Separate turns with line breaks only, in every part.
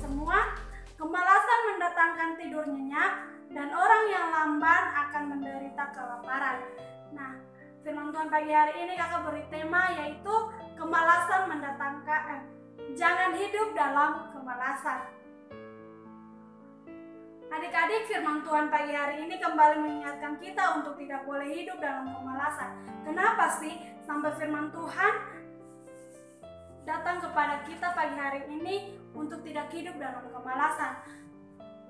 semua, kemalasan mendatangkan tidur nyenyak, dan orang yang lamban akan menderita kelaparan. Nah, firman Tuhan pagi hari ini kakak beri tema yaitu kemalasan mendatangkan, jangan hidup dalam kemalasan. Adik-adik, firman Tuhan pagi hari ini kembali mengingatkan kita untuk tidak boleh hidup dalam kemalasan. Kenapa sih sampai firman Tuhan datang kepada kita pagi hari ini untuk tidak hidup dalam kemalasan?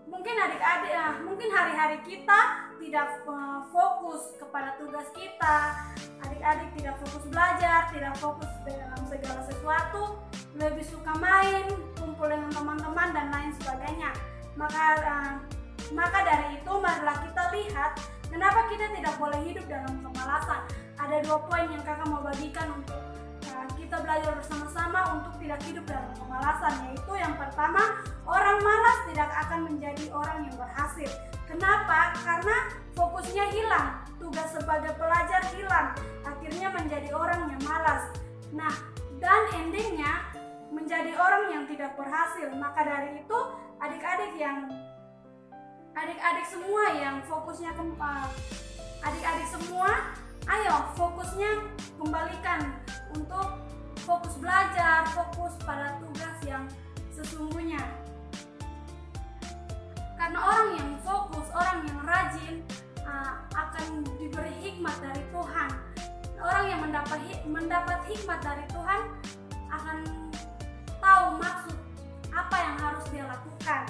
Mungkin adik-adik, mungkin hari-hari kita tidak fokus kepada tugas kita. Adik-adik tidak fokus belajar, tidak fokus dalam segala sesuatu, lebih suka main, kumpul dengan teman-teman dan lain sebagainya. Maka dari itu marilah kita lihat kenapa kita tidak boleh hidup dalam kemalasan. Ada 2 poin yang kakak mau bagikan untuk kita belajar bersama-sama untuk tidak hidup dalam kemalasan, yaitu yang pertama, orang malas tidak akan menjadi orang yang berhasil. Kenapa? Karena fokusnya hilang, tugas sebagai pelajar hilang, akhirnya menjadi orang yang malas. Nah, dan endingnya menjadi orang yang tidak berhasil. Maka dari itu adik-adik semua yang fokusnya adik-adik semua, ayo fokusnya kembalikan untuk fokus belajar, fokus pada tugas yang sesungguhnya. Karena orang yang fokus, orang yang rajin akan diberi hikmat dari Tuhan. Orang yang mendapat hikmat dari Tuhan akan tahu maksud apa yang harus dia lakukan.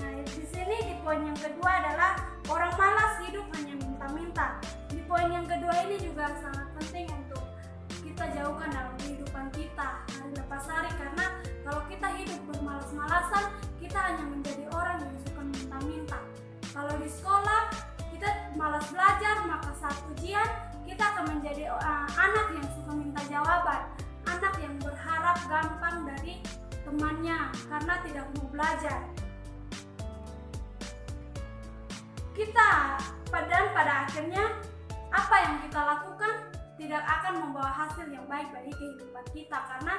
Nah, di sini di poin yang kedua adalah orang malas hidup hanya minta-minta. Di poin yang kedua ini juga sangat penting untuk kita jauhkan dalam kehidupan kita hari lepas hari, karena kalau kita hidup bermalas-malasan, kita hanya menjadi orang yang suka minta-minta. Kalau di sekolah kita malas belajar, maka saat ujian kita akan menjadi anak yang suka minta jawaban, anak yang berharap gampang dari temannya karena tidak mau belajar. Pada akhirnya apa yang kita lakukan tidak akan membawa hasil yang baik bagi kehidupan kita, karena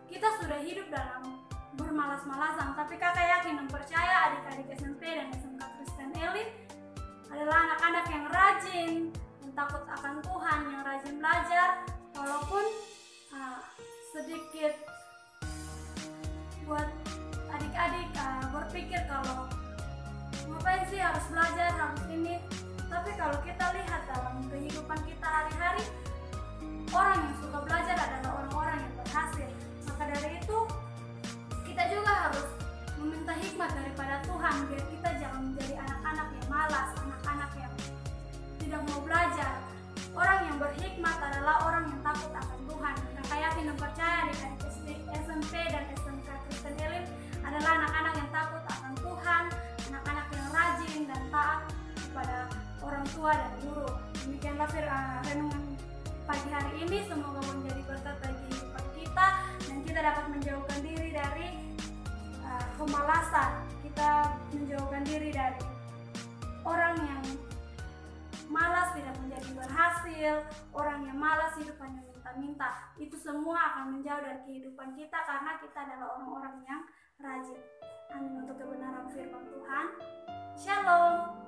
kita sudah hidup dalam bermalas-malasan. Tapi kakak yakin dan percaya adik-adik SMP dan SMK Kristen Elit adalah anak-anak yang rajin, yang takut akan Tuhan, yang rajin belajar, walaupun sedikit buat adik-adik berpikir kalau ngapain sih harus belajar, harus ini. Tapi kalau kita lihat dalam kehidupan kita hari-hari, orang yang suka belajar adalah orang-orang yang berhasil. Maka dari itu kita juga harus meminta hikmat daripada Tuhan, biar kita jangan menjadi anak-anak yang malas, anak-anak yang tidak mau belajar. Orang yang berhikmat adalah orang yang takut akan Tuhan. Kakak yakin dan percaya adik-adik SMP dan SMK Kristen Elim adalah anak-anak yang takut akan Tuhan, anak-anak yang rajin dan taat kepada orang tua dan guru. Demikianlah renungan pagi hari ini, semoga menjadi berkat bagi kehidupan kita dan kita dapat menjauhkan diri dari kemalasan. Kita menjauhkan diri dari orang yang malas tidak menjadi berhasil, orang yang malas hidup hanya minta-minta. Itu semua akan menjauh dari kehidupan kita karena kita adalah orang-orang yang rajin. Amin untuk kebenaran firman Tuhan. Shalom.